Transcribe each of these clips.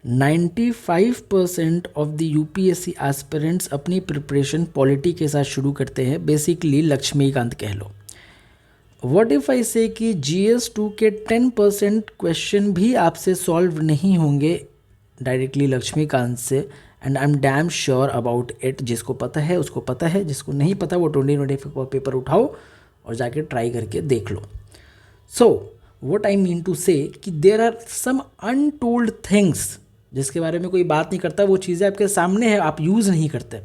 95% of the UPSC aspirants अपनी preparation polity के साथ शुरू करते हैं, बेसिकली लक्ष्मीकांत कह लो। व्हाट इफ़ आई से कि GS2 के 10% क्वेश्चन भी आपसे सॉल्व नहीं होंगे डायरेक्टली लक्ष्मीकांत से, and I am damn sure about it. जिसको पता है उसको पता है, जिसको नहीं पता वो 2025 पेपर उठाओ और जाके ट्राई करके देख लो। So what I mean to say कि there are some untold things जिसके बारे में कोई बात नहीं करता, वो चीज़ें आपके सामने है, आप यूज़ नहीं करते।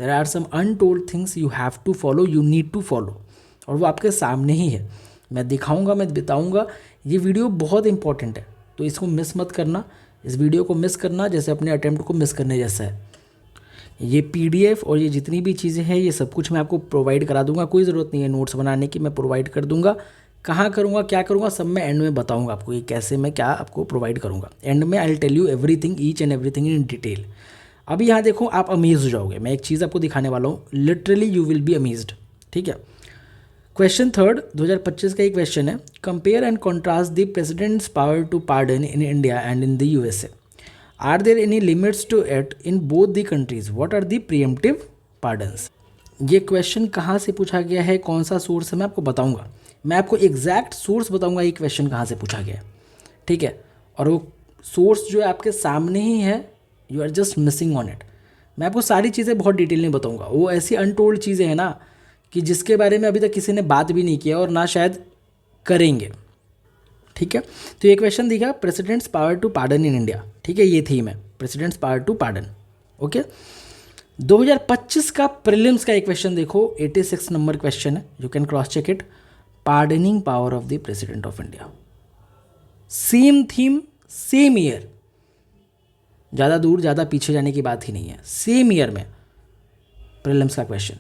There are some untold things you have to follow, you need to follow, और वो आपके सामने ही है। मैं दिखाऊंगा, मैं बताऊंगा। ये वीडियो बहुत इंपॉर्टेंट है, तो इसको मिस मत करना। इस वीडियो को मिस करना जैसे अपने अटेम्प्ट को मिस करने जैसा है। ये PDF और ये जितनी भी चीज़ें हैं ये सब कुछ मैं आपको प्रोवाइड करा दूंगा। कोई ज़रूरत नहीं है नोट्स बनाने की, मैं प्रोवाइड कर दूंगा। कहाँ करूँगा, क्या करूँगा, सब मैं एंड में बताऊँगा आपको, ये कैसे मैं क्या आपको प्रोवाइड करूँगा। एंड में I will tell you everything, each and everything in detail. अभी यहाँ देखो, आप अमेज हो जाओगे। मैं एक चीज़ आपको दिखाने वाला हूँ, literally you will be amazed. ठीक है। क्वेश्चन 3 2025 का एक क्वेश्चन है, compare and contrast the president's power to pardon in India and in the USA। Are there any limits to it in both the countries, what are the preemptive pardons. ये question कहाँ से पूछा गया है, कौन सा source है, मैं आपको बताऊंगा। मैं आपको एग्जैक्ट सोर्स बताऊंगा ये क्वेश्चन कहाँ से पूछा गया है। ठीक है। और वो सोर्स जो है आपके सामने ही है, you are just missing on it. मैं आपको सारी चीज़ें बहुत डिटेल में बताऊंगा। वो ऐसी अनटोल्ड चीज़ें हैं ना कि जिसके बारे में अभी तक किसी ने बात भी नहीं किया और ना शायद करेंगे। ठीक है। तो ये क्वेश्चन दिखा, president's power to pardon in India. ठीक है, ये थीम है, president's power to pardon. Okay. 2025 का प्रीलिम्स का एक क्वेश्चन देखो, 86 नंबर क्वेश्चन है, you can cross check it. Pardoning power of the president of India, same theme, same year, ज़्यादा दूर ज़्यादा पीछे जाने की बात ही नहीं है, सेम ईयर में प्रीलिम्स का क्वेश्चन।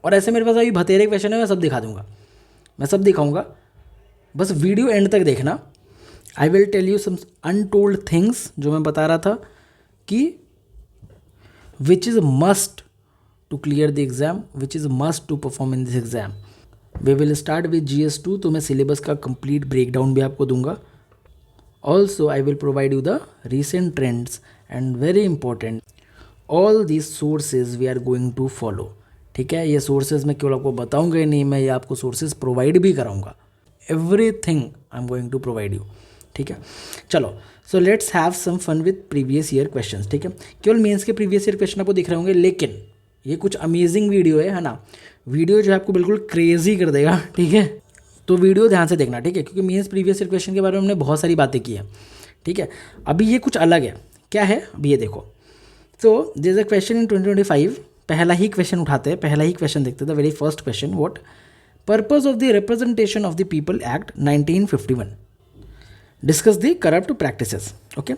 और ऐसे मेरे पास अभी बतेरे क्वेश्चन है, मैं सब दिखा दूंगा, मैं सब दिखाऊंगा, बस वीडियो एंड तक देखना। I will tell you some untold things, जो मैं बता रहा था कि which is must to clear the exam, which is must to perform in this exam. We will start with GS2, तो मैं सिलेबस का कंप्लीट ब्रेकडाउन भी आपको दूंगा। Also I will provide you the recent trends and very important all these sources we are going to follow. ठीक है, ये sources मैं केवल आपको बताऊंगा ही नहीं, मैं ये आपको सोर्सेज प्रोवाइड भी कराऊंगा। Everything I am going to provide you. ठीक है, चलो, so let's have some fun with previous year questions. ठीक है, केवल मेंस के प्रीवियस ईयर क्वेश्चन आपको दिख रहे होंगे, लेकिन ये कुछ अमेजिंग वीडियो है ना। वीडियो जो है आपको बिल्कुल क्रेजी कर देगा। ठीक है, तो वीडियो ध्यान से देखना। ठीक है, क्योंकि मेंस प्रीवियस ईयर क्वेश्चन के बारे में हमने बहुत सारी बातें की है। ठीक है, अभी ये कुछ अलग है। क्या है, अभी ये देखो। So there is a question in 2025, पहला ही क्वेश्चन उठाते हैं, पहला ही क्वेश्चन देखते हैं। The very first question, what purpose of the representation of the people act 1951, discuss the corrupt practices. Okay,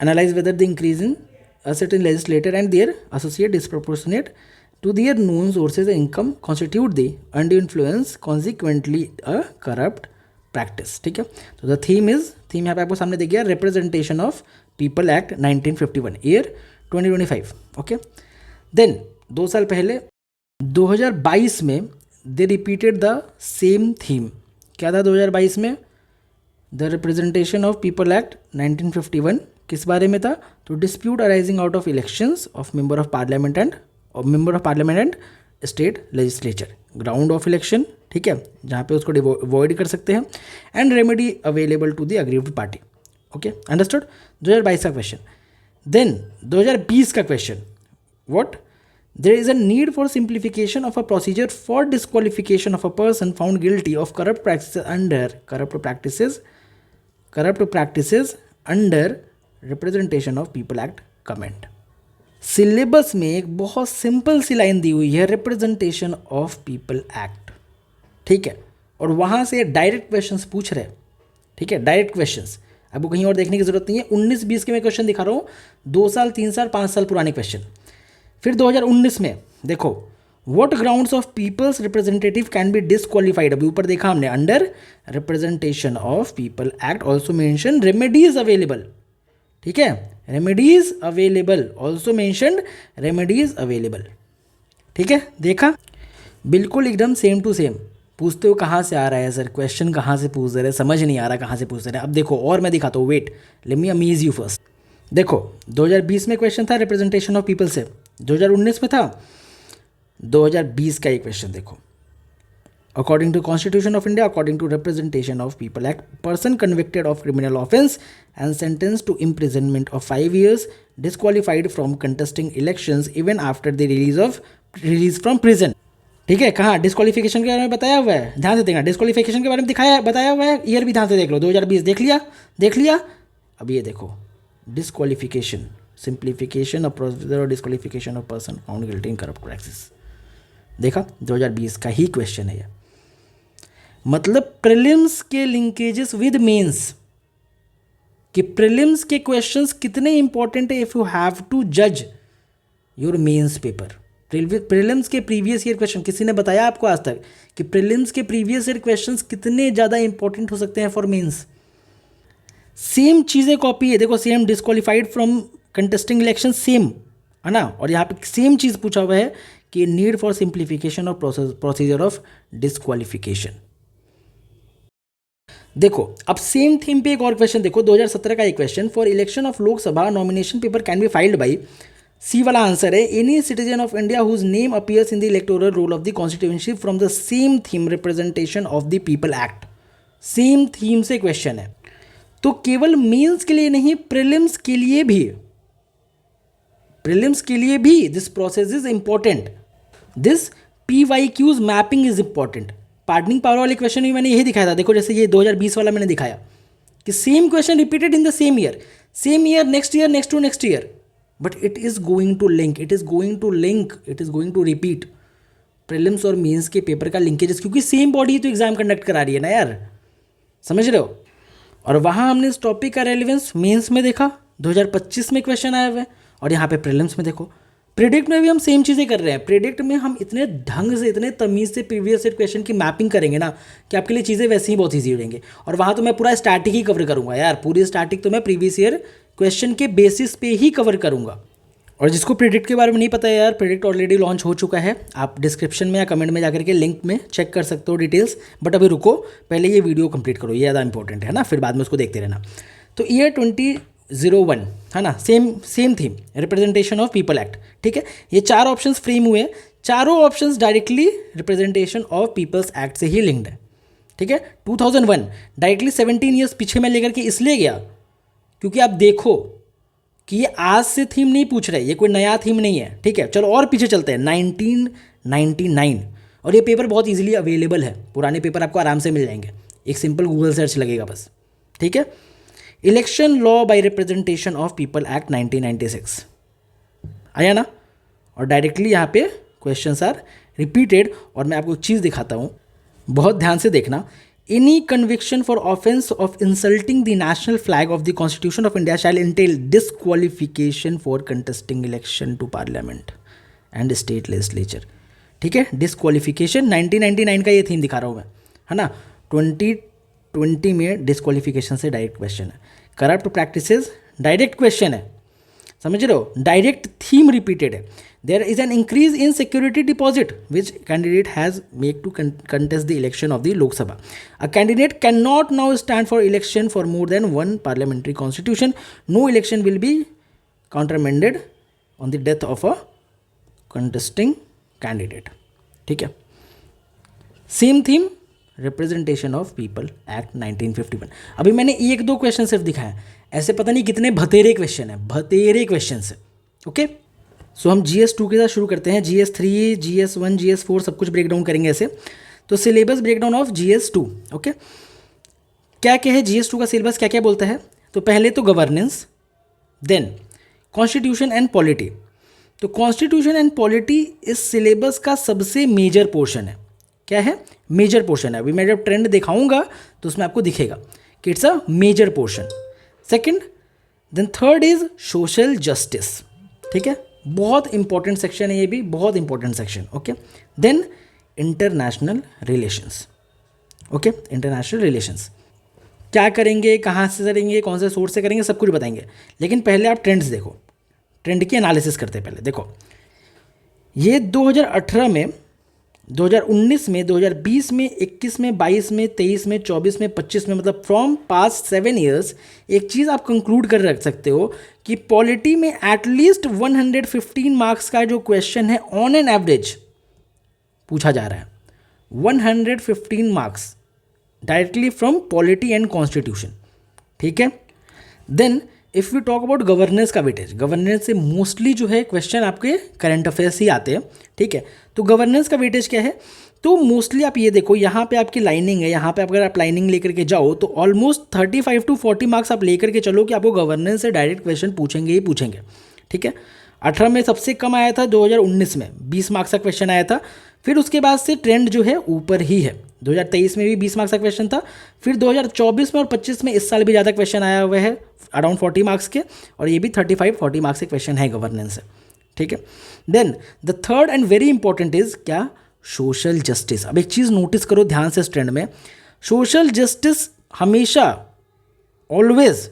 analyze whether the increase in a certain legislator and their associate disproportionate to their known sources of income constitute the undue influence, consequently a corrupt practice. ठीक है, तो the theme यहाँ पे आपको सामने दिख गया, representation of people act 1951, year 2025. Okay, then 2 साल पहले 2022 में they repeated the same theme. क्या था 2022 में? The representation of people act 1951 किस बारे में था? तो dispute arising out of elections of member of parliament and state legislature, ground of election. ठीक है, जहाँ पे उसको अवॉइड कर सकते हैं, and remedy available to the aggrieved party. Okay, understood. 2022 का क्वेश्चन। देन 2020 का question, what there is a need for simplification of a procedure for disqualification of a person found guilty of corrupt practices under representation of people act comment. Syllabus में एक बहुत simple सी line दी हुई है, representation of people act. ठीक है, और वहाँ से डायरेक्ट क्वेश्चंस पूछ रहे हैं। ठीक है, डायरेक्ट क्वेश्चंस, आपको कहीं और देखने की जरूरत नहीं है। 19-20 के मैं क्वेश्चन दिखा रहा हूँ, 2 साल 3 साल 5 साल पुराने क्वेश्चन। फिर 2019 में देखो, what grounds of peoples representative can be disqualified. अभी ऊपर देखा हमने, under representation of people act also mention remedies available. ठीक है, remedies available, also mentioned remedies available. ठीक है, देखा, बिल्कुल एकदम सेम टू सेम। पूछते हो कहाँ से आ रहा है सर क्वेश्चन, कहाँ से पूछ रहे हैं, समझ नहीं आ रहा कहाँ से पूछ रहे हैं। अब देखो और मैं दिखाता हूँ, wait let me amaze you first. देखो 2020 में क्वेश्चन था रिप्रेजेंटेशन ऑफ पीपल से, 2019 में था, 2020 का ये क्वेश्चन देखो, according to constitution of India, according to representation of people act, person convicted of criminal offence and sentence to imprisonment of 5 years disqualified from contesting elections even after the release from prison. ठीक है, कहाँ disqualification के बारे में बताया हुआ है, ध्यान से देखना, डिस्क्वालिफिकेशन के बारे में दिखाया बताया हुआ है, ईयर भी ध्यान से देख लो, 2020 देख लिया। अब ये देखो डिस्क्वालिफिकेशन, सिंप्लीफिकेशन ऑफ प्रोसीजर और disqualification of person found guilty in corrupt practice, देखा 2020 का ही क्वेश्चन है ये। मतलब प्रीलिम्स के लिंकेजेस विद मेंस, कि प्रीलिम्स के क्वेश्चंस कितने इंपॉर्टेंट है इफ यू हैव टू जज योर मेंस पेपर। प्रीलिम्स के प्रीवियस ईयर क्वेश्चन, किसी ने बताया आपको आज तक कि प्रीलिम्स के प्रीवियस ईयर क्वेश्चंस कितने ज़्यादा इंपॉर्टेंट हो सकते हैं फॉर मेंस। सेम चीज़ें कॉपी है, देखो same disqualified from contesting election same है ना, और यहाँ पे सेम चीज़ पूछा हुआ है कि need for simplification of procedure of disqualification. देखो अब सेम थीम पे एक और क्वेश्चन देखो, 2017 का एक question, for election of Lok Sabha nomination paper can be filed by, C वाला आंसर है, any citizen of India whose name appears in the electoral roll of the constituency from the same theme representation of the people act. Same theme से question है, तो केवल mains के लिए नहीं, prelims के लिए भी this process is important, this PYQs mapping is important. Pardoning power वाले क्वेश्चन भी मैंने यही दिखाया था, देखो जैसे ये 2020 वाला मैंने दिखाया कि same question repeated in the same year, next year, but it is going to repeat prelims और मेंस के पेपर का लिंकेजेस, क्योंकि सेम बॉडी तो एग्जाम कंडक्ट करा रही है ना यार, समझ रहे हो। और वहाँ हमने इस टॉपिक का रेलिवेंस मेंस में देखा, 2025 में क्वेश्चन आया हुआ है, और यहाँ पे प्रीलिम्स में देखो। प्रेडिक्ट में भी हम सेम चीज़ें कर रहे हैं, प्रेडिक्ट में हम इतने ढंग से, इतने तमीज़ से प्रीवियस ईयर क्वेश्चन की मैपिंग करेंगे ना कि आपके लिए चीज़ें वैसे ही बहुत ईजी हो जाएंगे। और वहाँ तो मैं पूरा स्टैटिक ही कवर करूँगा यार, पूरी स्टैटिक तो मैं प्रीवियस ईयर क्वेश्चन के बेसिस पे ही कवर करूँगा। और जिसको प्रेडिक्ट के बारे में नहीं पता है यार, प्रेडिक्ट ऑलरेडी लॉन्च हो चुका है, आप डिस्क्रिप्शन में या कमेंट में जाकर के लिंक में चेक कर सकते हो डिटेल्स। बट अभी रुको, पहले ये वीडियो कंप्लीट करो, ये ज़्यादा इंपॉर्टेंट है ना, फिर बाद में उसको देखते रहना। तो ईयर 2001 है ना, same theme, representation of people act. ठीक है, ये 4 ऑप्शंस फ्रेम हुए, चारों options directly representation of people's act से ही लिंक्ड है। ठीक है, 2001 डायरेक्टली 17 ईयर्स पीछे मैं लेकर के इसलिए गया क्योंकि आप देखो कि ये आज से थीम नहीं पूछ रहे, ये कोई नया थीम नहीं है। ठीक है, चलो और पीछे चलते हैं, 1999, और ये पेपर बहुत इजीली अवेलेबल है, पुराने पेपर आपको आराम से मिल जाएंगे, एक सिंपल गूगल सर्च लगेगा बस। ठीक है, election law by representation of people act 1996 आया ना, और डायरेक्टली यहाँ पे क्वेश्चंस आर रिपीटेड। और मैं आपको एक चीज़ दिखाता हूँ, बहुत ध्यान से देखना, any conviction for offence of insulting the national flag of the constitution of India shall entail disqualification for contesting election to parliament and state legislature. ठीक है, डिस्क्वालिफिकेशन 1999 का ये थीम दिखा रहा हूँ मैं, है ना। 2020 में डिस्क्वालिफिकेशन से डायरेक्ट क्वेश्चन है, करप्ट प्रैक्टिसेस डायरेक्ट क्वेश्चन है, समझ रहे हो, डायरेक्ट थीम रिपीटेड है। There is an increase in security deposit which candidate has make to contest the election of the Lok Sabha. A candidate can not now stand for election for more than 1 parliamentary constitution. No election will be countermanded on the death of a contesting candidate. ठीक है, same theme, representation of people act 1951। अभी मैंने 1-2 question सिर्फ दिखाए, ऐसे पता नहीं कितने भतेरे क्वेश्चन है, भतेरे क्वेश्चन है। ओके, सो हम GS2 के साथ शुरू करते हैं, GS3, GS1, GS4 सब कुछ ब्रेक डाउन करेंगे ऐसे। तो syllabus break down of GS2। Okay, क्या क्या है GS2 का सिलेबस, क्या क्या बोलता है। तो पहले तो governance, then constitution and polity. तो कॉन्स्टिट्यूशन एंड पॉलिटी इस सिलेबस का सबसे मेजर पोर्शन है। क्या है, मेजर पोर्शन है। अभी मैं जब ट्रेंड दिखाऊंगा तो उसमें आपको दिखेगा कि it's a major portion. Second, then third is social justice. ठीक है, बहुत इंपॉर्टेंट सेक्शन है ये भी, बहुत important section. Okay, then international relations. Okay, international relations क्या करेंगे, कहाँ से करेंगे, कौन से सोर्स से करेंगे, सब कुछ बताएंगे। लेकिन पहले आप ट्रेंड्स देखो, ट्रेंड की एनालिसिस करते हैं पहले। देखो ये 2018 में 2019 में, 2020 में, 21 में, 22 में, 23 में, 24 में, 25 में, मतलब फ्रॉम पास्ट 7 ईयर्स एक चीज़ आप कंक्लूड कर रख सकते हो कि पॉलिटी में एटलीस्ट 115 मार्क्स का जो क्वेश्चन है ऑन एन एवरेज पूछा जा रहा है। 115 marks directly from polity and constitution, ठीक है। Then if we talk about governance का वेटेज, गवर्नेंस से मोस्टली जो है क्वेश्चन आपके करंट अफेयर्स ही आते हैं, ठीक है। तो गवर्नेंस का वेटेज क्या है, तो मोस्टली आप ये देखो यहाँ पे आपकी लाइनिंग है, यहाँ पे अगर आप लाइनिंग लेकर के जाओ तो ऑलमोस्ट 35 to 40 मार्क्स आप लेकर के चलो कि आपको गवर्नेंस से डायरेक्ट क्वेश्चन पूछेंगे ही पूछेंगे, ठीक है। 18 में सबसे कम आया था, 2019 में 20 मार्क्स का क्वेश्चन आया था। फिर उसके बाद से ट्रेंड जो है ऊपर ही है। 2023 में भी 20 मार्क्स का क्वेश्चन था, फिर 2024 में और 25 में इस साल भी ज़्यादा क्वेश्चन आया हुआ है अराउंड 40 मार्क्स के, और ये भी 35-40 मार्क्स के क्वेश्चन है गवर्नेंस से, ठीक है। Then the third and very important is क्या, सोशल जस्टिस। अब एक चीज़ नोटिस करो ध्यान से इस ट्रेंड में, सोशल जस्टिस हमेशा ऑलवेज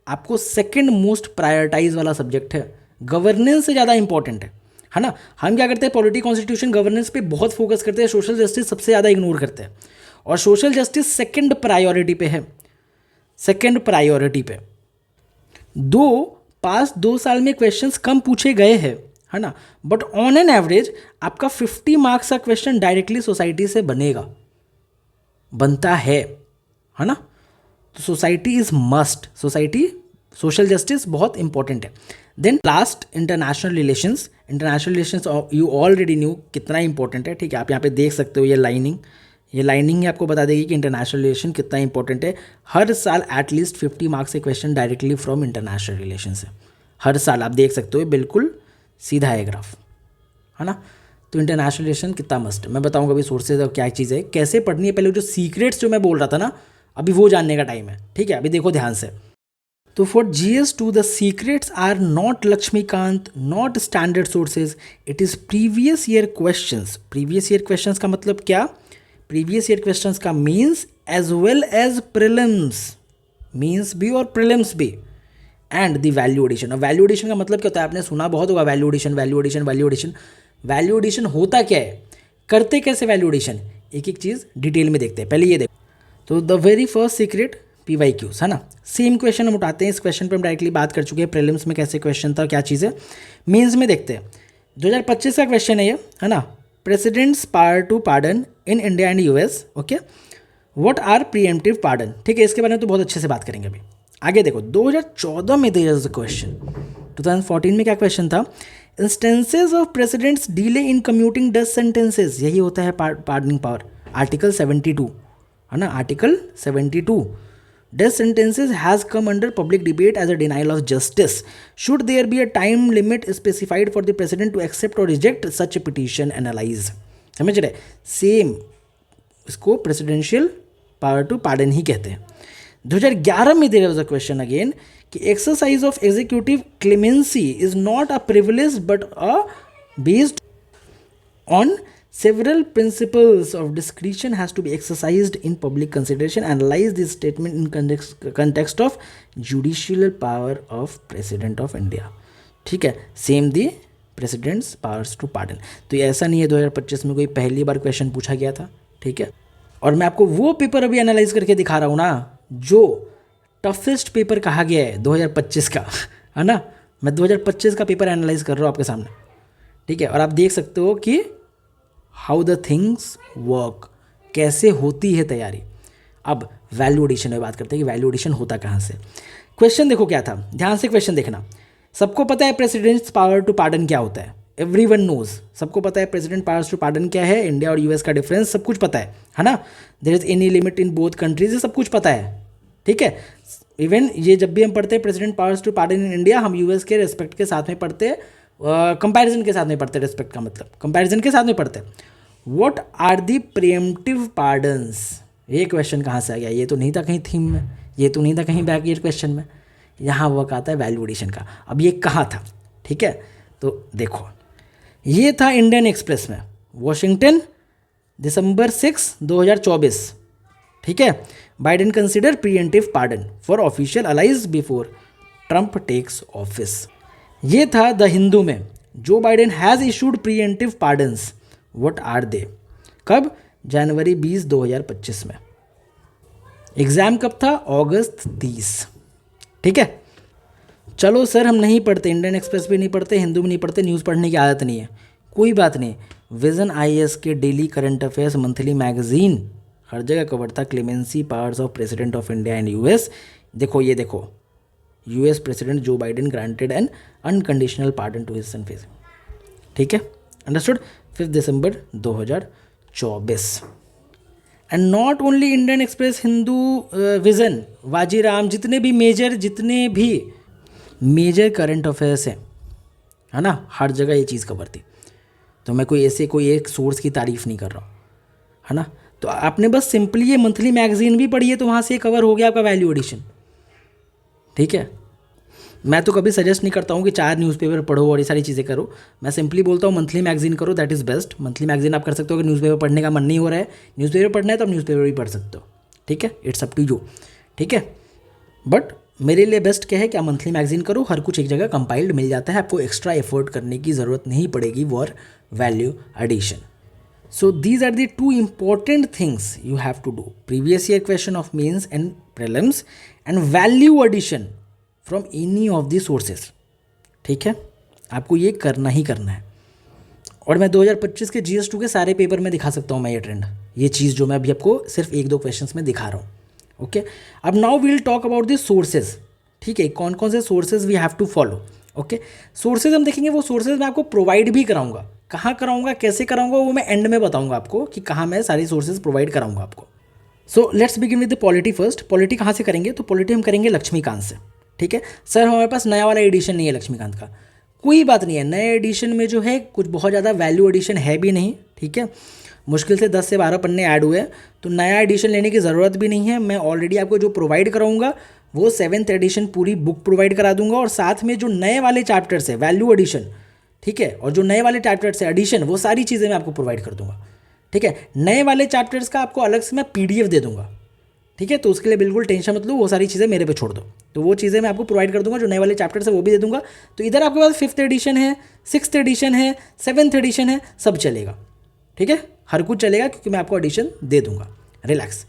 आपको सेकंड मोस्ट प्रायोरिटाइज वाला सब्जेक्ट है, गवर्नेंस से ज़्यादा इंपॉर्टेंट है ना। हम क्या करते हैं, पॉलिटी कॉन्स्टिट्यूशन गवर्नेंस पे बहुत फोकस करते हैं, सोशल जस्टिस सबसे ज़्यादा इग्नोर करते हैं, और सोशल जस्टिस सेकंड प्रायोरिटी पे है, सेकंड प्रायोरिटी पे। पास्ट 2 साल में क्वेश्चंस कम पूछे गए हैं, है ना, बट ऑन एन एवरेज आपका 50 मार्क्स का क्वेश्चन डायरेक्टली सोसाइटी से बनता है ना। तो society is must, society social justice बहुत इंपॉर्टेंट है। Then last, international relations. International relations you already knew कितना इंपॉर्टेंट है, ठीक है। आप यहाँ पे देख सकते हो ये लाइनिंग ही आपको बता देगी कि इंटरनेशनल रिलेशन कितना इंपॉर्टेंट है। हर साल एटलीस्ट 50 मार्क्स के question directly from international relation से, हर साल आप देख सकते हो, बिल्कुल सीधा है ग्राफ, है ना। तो इंटरनेशनल रिलेशन कितना मस्ट है, मैं बताऊंगा अभी सोर्सेज और क्या चीज़ है, कैसे पढ़नी है। पहले जो सीक्रेट्स जो मैं बोल रहा था ना, अभी वो जानने का टाइम है, ठीक है। अभी देखो ध्यान से, तो for GS2 the secrets are not Laxmikanth, not standard sources, it is previous year questions. Previous year questions का मतलब क्या, प्रीवियस ईयर क्वेश्चंस का means as well as prelims, means भी और प्रीलिम्स भी, एंड द वैल्यू एडिशन। और value addition का मतलब क्या होता है, आपने सुना बहुत होगा, value addition value addition value addition. Value addition होता क्या है, करते कैसे वैल्यू एडिशन, एक एक चीज़ डिटेल में देखते हैं। पहले ये देखो, तो the very first secret PYQs, है ना। सेम क्वेश्चन हम उठाते हैं, इस क्वेश्चन पे हम डायरेक्टली बात कर चुके हैं, प्रीलिम्स में कैसे क्वेश्चन था, क्या चीज़ है। मेंस में देखते हैं, 2025 का क्वेश्चन है ये, है ना। President's power to pardon in India and US, okay. What are preemptive pardon, ठीक है। इसके बारे में तो बहुत अच्छे से बात करेंगे अभी। आगे देखो, 2014 में देयर इज अ क्वेश्चन, 2014 में क्या क्वेश्चन था, instances of president's delay in commuting death sentences, यही होता है पार्डनिंग पावर, आर्टिकल 72, है ना, article 72। Death sentences has come under public debate as a denial of justice. Should there be a time limit specified for the president to accept or reject such a petition? Analyze. समझ रहे, same इसको presidential power to pardon ही कहते हैं। 2011 में there was a question again कि exercise of executive clemency is not a privilege but a based on several principles of discretion has to be exercised in public consideration. Analyze this statement in context of judicial power of president of India, ठीक है। Same the president's powers to pardon. तो ये ऐसा नहीं है 2025 में कोई पहली बार क्वेश्चन पूछा गया था, ठीक है। और मैं आपको वो पेपर अभी एनालाइज करके दिखा रहा हूँ ना, जो टफेस्ट पेपर कहा गया है 2025 का, है ना। मैं 2025 का पेपर एनालाइज कर रहा हूँ आपके सामने, ठीक है। और आप देख सकते हो कि हाउ द थिंग्स वर्क, कैसे होती है तैयारी। अब वैल्यू एडिशन में बात करते हैं कि वैल्यू एडिशन होता कहाँ से। क्वेश्चन देखो क्या था, ध्यान से क्वेश्चन देखना। सबको पता है प्रेसिडेंट्स पावर टू पार्डन क्या होता है, एवरीवन नोज, सबको पता है प्रेसिडेंट पावर्स टू पार्डन क्या है, इंडिया और US का डिफरेंस सब कुछ पता है ना। There is any limit in both countries, ये सब कुछ पता है, ठीक है। इवन ये जब भी हम पढ़ते हैं president powers to pardon in India, हम US के रेस्पेक्ट के साथ में पढ़ते हैं, कंपैरिजन के साथ में पढ़ते हैं, रेस्पेक्ट का मतलब कंपैरिजन के साथ में पढ़ते हैं। What are the preemptive pardons, ये क्वेश्चन कहाँ से आ गया, ये तो नहीं था कहीं थीम में, ये तो नहीं था कहीं बैक ईयर क्वेश्चन में, यहाँ वर्क आता है वैल्यू एडिशन का। अब ये कहाँ था, ठीक है। तो देखो, ये था इंडियन एक्सप्रेस में, वॉशिंगटन, December 6, 2024, ठीक है। Biden consider preemptive pardon for official allies before Trump takes office. ये था द हिंदू में, Joe Biden has issued preemptive pardons, what are they. कब? जनवरी 20, 2025 में। एग्ज़ाम कब था? अगस्त 30। ठीक है। चलो सर हम नहीं पढ़ते, इंडियन एक्सप्रेस भी नहीं पढ़ते, हिंदू भी नहीं पढ़ते, न्यूज़ पढ़ने की आदत नहीं है, कोई बात नहीं। विजन आईएएस के daily current affairs monthly magazine हर जगह कवर था। Clemency powers of president of India and US. देखो ये देखो, US president Joe Biden granted an unconditional pardon to his son facing. ठीक है, अंडरस्टूड। 5 दिसंबर 2024। And not only Indian Express, Hindu, vision, Vajiram, जितने भी मेजर करंट अफेयर्स हैं, है ना, हर जगह ये चीज़ कवर थी। तो मैं कोई एक सोर्स की तारीफ़ नहीं कर रहा हूँ, है ना। तो आपने बस सिंपली ये मंथली मैगजीन भी पढ़ी है तो वहाँ से कवर हो गया आपका वैल्यू एडिशन। ठीक है, मैं तो कभी सजेस्ट नहीं करता हूँ कि 4 न्यूज़पेपर पढ़ो और ये सारी चीज़ें करो। मैं सिंपली बोलता हूँ मंथली मैगजीन करो, that is best. Monthly magazine आप कर सकते हो, अगर न्यूज़पेपर पढ़ने का मन नहीं हो रहा है, न्यूज़पेपर पढ़ना है तो आप न्यूज़पेपर भी पढ़ सकते हो। ठीक है, इट्स अप टू यू। ठीक है, बट मेरे लिए बेस्ट क्या है कि आप मंथली मैगजीन करो, हर कुछ एक जगह कंपाइल्ड मिल जाता है, आपको एक्स्ट्रा एफर्ट करने की ज़रूरत नहीं पड़ेगी for value addition. So these are the 2 important things you have to do. Previous year question of mains and prelims and value addition from any of the sources. ठीक है, आपको ये करना ही करना है। और मैं 2025 के GS2 के सारे पेपर में दिखा सकता हूँ मैं ये ट्रेंड, ये चीज़ जो मैं अभी आपको सिर्फ 1-2 क्वेश्चंस में दिखा रहा हूँ। ओके, अब now we'll talk about the sources. ठीक है, कौन कौन से sources we have to follow. Okay, sources हम देखेंगे, वो सोर्सेज मैं आपको प्रोवाइड भी कराऊंगा, कहाँ कराऊंगा, कैसे कराऊंगा, वो मैं एंड में बताऊंगा आपको कि कहाँ मैं सारी सोर्सेज प्रोवाइड कराऊंगा आपको। So let's begin with the polity first. Polity कहाँ से करेंगे? तो पॉलिटी हम करेंगे लक्ष्मीकांत से। ठीक है सर, हमारे पास नया वाला एडिशन नहीं है लक्ष्मीकांत का, कोई बात नहीं है। नए एडिशन में जो है कुछ बहुत ज़्यादा वैल्यू एडिशन है भी नहीं। ठीक है, मुश्किल से 10 से 12 पन्ने ऐड हुए हैं, तो नया एडिशन लेने की ज़रूरत भी नहीं है। मैं ऑलरेडी आपको जो प्रोवाइड कराऊंगा वो 7th एडिशन पूरी बुक प्रोवाइड करा दूंगा, और साथ में जो नए वाले चैप्टर्स है वैल्यू एडिशन, ठीक है, और जो नए वाले चैप्टर्स है एडिशन, वो सारी चीज़ें मैं आपको प्रोवाइड कर दूंगा। ठीक है, नए वाले चैप्टर्स का आपको अलग से मैं PDF दे दूंगा। ठीक है, तो उसके लिए बिल्कुल टेंशन मत लो, वो सारी चीज़ें मेरे पे छोड़ दो, तो वो चीज़ें मैं आपको प्रोवाइड कर दूंगा। जो नए वाले चैप्टर्स है वो भी दे दूंगा। तो इधर आपके पास 5th एडिशन है, 6th एडिशन है, 7th एडिशन है, सब चलेगा। ठीक है, हर कुछ चलेगा क्योंकि मैं आपको एडिशन दे दूंगा, रिलैक्स।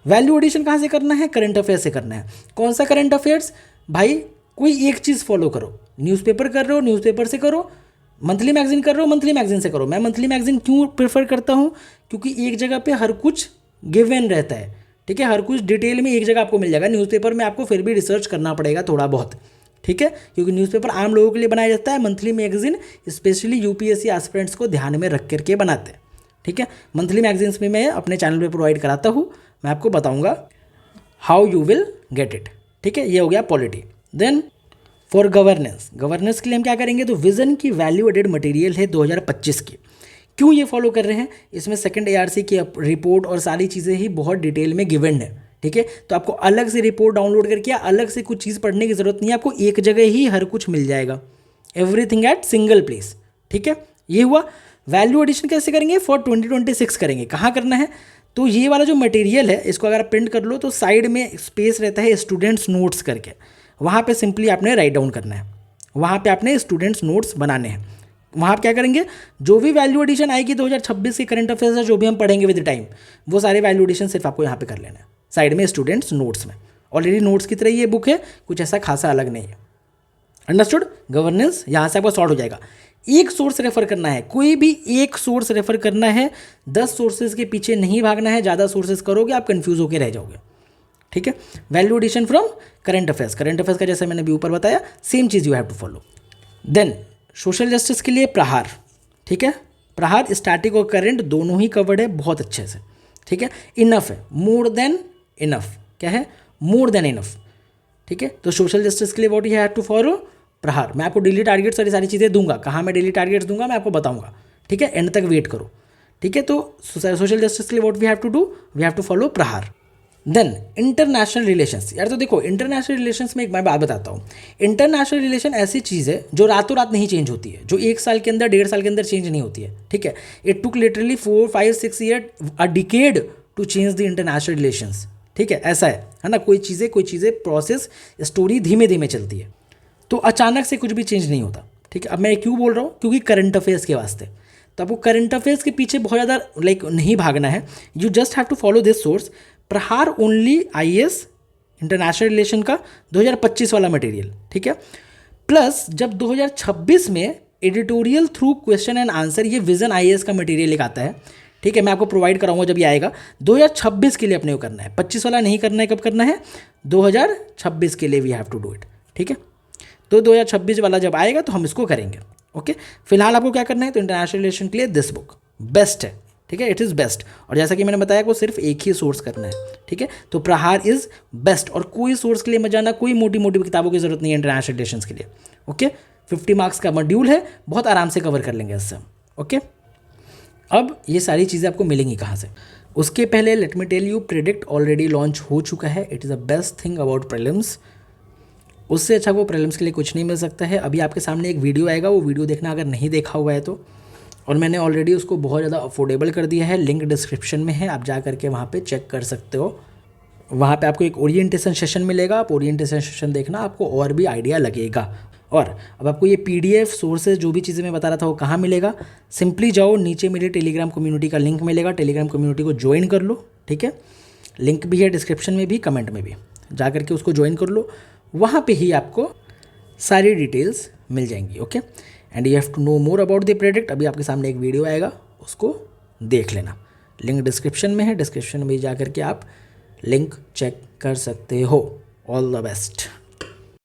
वैल्यू एडिशन कहाँ से करना है? करंट अफेयर से करना है। कौन सा करंट अफेयर्स? भाई कोई एक चीज़ फॉलो करो, न्यूज़पेपर कर रहे हो न्यूज़पेपर से करो, मंथली मैगजीन कर रहे हो मंथली मैगजीन से करो। मैं मंथली मैगजीन क्यों प्रेफर करता हूँ? क्योंकि एक जगह पे हर कुछ गिवन रहता है। ठीक है, हर कुछ डिटेल में एक जगह आपको मिल जाएगा। न्यूज़पेपर में आपको फिर भी रिसर्च करना पड़ेगा थोड़ा बहुत। ठीक है, क्योंकि न्यूज़पेपर आम लोगों के लिए बनाया जाता है, monthly magazine specially UPSC aspirants को ध्यान में रख करके बनाते हैं। ठीक है, मंथली मैगजीन्स में मैं अपने चैनल पे प्रोवाइड कराता हूँ, मैं आपको बताऊँगा how you will get it. ठीक है, ये हो गया polity. Then for governance, governance के लिए हम क्या करेंगे? तो विजन की वैल्यू एडेड मटेरियल है 2025 की। क्यों ये फॉलो कर रहे हैं? इसमें 2nd ARC की रिपोर्ट और सारी चीज़ें ही बहुत डिटेल में गिवन है। ठीक है, तो आपको अलग से रिपोर्ट डाउनलोड करके अलग से कुछ चीज़ पढ़ने की ज़रूरत नहीं है, आपको एक जगह ही हर कुछ मिल जाएगा, एवरीथिंग एट सिंगल प्लेस। ठीक है, ये हुआ। वैल्यू एडिशन कैसे करेंगे? फॉर 2026 करेंगे। कहाँ करना है? तो ये वाला जो मटेरियल है इसको अगर आप प्रिंट कर लो तो साइड में स्पेस रहता है स्टूडेंट्स नोट्स करके, वहाँ पे सिंपली आपने राइट डाउन करना है, वहाँ पे आपने स्टूडेंट्स नोट्स बनाने हैं। वहाँ आप क्या करेंगे? जो भी वैल्यू एडिशन आएगी 2026 के करंट अफेयर्स है, जो भी हम पढ़ेंगे विद टाइम, वो सारे वैल्यू एडिशन सिर्फ आपको यहाँ पे कर लेना है साइड में स्टूडेंट्स नोट्स में। ऑलरेडी नोट्स की तरह ये बुक है, कुछ ऐसा खासा अलग नहीं है। अंडरस्टूड? गवर्नेंस यहाँ से आपका सॉर्ट हो जाएगा। एक सोर्स रेफर करना है, कोई भी एक सोर्स रेफर करना है, 10 सोर्सेज के पीछे नहीं भागना है। ज़्यादा सोर्सेज करोगे आप कंफ्यूज होकर रह जाओगे। ठीक है, value addition from current affairs. Current affairs का जैसे मैंने अभी ऊपर बताया, सेम चीज़ you have to follow. Then social justice के लिए प्रहार। ठीक है, प्रहार स्टैटिक और करंट दोनों ही कवर्ड है बहुत अच्छे से। ठीक है, इनफ है, मोर देन इनफ। क्या है? More than enough. ठीक है, तो सोशल जस्टिस के लिए what you have to follow? Prahar. मैं आपको डेली टारगेट्स और सारी चीज़ें दूंगा, कहाँ मैं डेली टारगेट्स दूंगा मैं आपको बताऊंगा। ठीक है, एंड तक वेट करो। ठीक है, तो सोशल जस्टिस के लिए what we have to do? We have to follow प्रहार। Then international relations. यार तो देखो, इंटरनेशनल रिलेशंस में एक मैं बात बताता हूँ। इंटरनेशनल रिलेशन ऐसी चीज़ है जो रातों रात नहीं चेंज होती है, जो 1 साल के अंदर 1.5 साल के अंदर चेंज नहीं होती है। ठीक है, it took literally 4, 5, 6 year, a decade to change the international relations. ठीक है, ऐसा है ना, कोई चीज़ें प्रोसेस स्टोरी धीमे धीमे चलती है, तो अचानक से कुछ भी चेंज नहीं होता। ठीक है, अब मैं क्यों बोल रहा हूँ? क्योंकि करंट अफेयर्स के वास्ते। तो आपको करंट अफेयर्स के पीछे बहुत ज़्यादा नहीं भागना है, you just have to follow this source, Prahar only IAS international relation का 2025 वाला मटेरियल, ठीक है। प्लस जब 2026 में editorial through question and answer, ये विजन IAS का मटेरियल एक आता है, ठीक है, मैं आपको प्रोवाइड कराऊंगा जब ये आएगा। 2026 के लिए अपने को करना है, 25 वाला नहीं करना है। कब करना है? 2026 के लिए we have to do it, ठीक है। तो 2026 वाला जब आएगा तो हम इसको करेंगे, ओके। फिलहाल आपको क्या करना है, तो इंटरनेशनल रिलेशन के लिए दिस बुक बेस्ट है, ठीक है, इट इज़ बेस्ट। और जैसा कि मैंने बताया को सिर्फ एक ही सोर्स करना है, ठीक है। तो प्रहार इज़ बेस्ट, और कोई सोर्स के लिए मत जाना, कोई मोटी मोटी किताबों की जरूरत नहीं है इंटरनेशनल रिलेशन के लिए, ओके। 50 मार्क्स का मॉड्यूल है, बहुत आराम से कवर कर लेंगे इससे, ओके। अब ये सारी चीज़ें आपको मिलेंगी कहाँ से? उसके पहले let me tell you, predict already launch हो चुका है। It is the best thing about prelims. उससे अच्छा वो प्रीलिम्स के लिए कुछ नहीं मिल सकता है। अभी आपके सामने एक वीडियो आएगा, वो वीडियो देखना अगर नहीं देखा हुआ है तो। और मैंने ऑलरेडी उसको बहुत ज़्यादा अफोर्डेबल कर दिया है, लिंक डिस्क्रिप्शन में है, आप जा करके वहाँ पे चेक कर सकते हो। वहाँ पे आपको एक ओरिएंटेशन सेशन मिलेगा, आप ओरिएंटेशन सेशन देखना, आपको और भी आइडिया लगेगा। और अब आपको ये PDF सोर्सेज जो भी चीज़ें मैं बता रहा था वो कहाँ मिलेगा? सिंपली जाओ, नीचे मेरे टेलीग्राम कम्युनिटी का लिंक मिलेगा, टेलीग्राम कम्युनिटी को ज्वाइन कर लो, ठीक है। लिंक भी है डिस्क्रिप्शन में भी, कमेंट में भी, जा करके उसको ज्वाइन कर लो। वहाँ पे ही आपको सारी डिटेल्स मिल जाएंगी, okay. And you have to know more about the product. अभी आपके सामने एक वीडियो आएगा, उसको देख लेना, लिंक डिस्क्रिप्शन में है, डिस्क्रिप्शन में जा करके आप लिंक चेक कर सकते हो। All the best.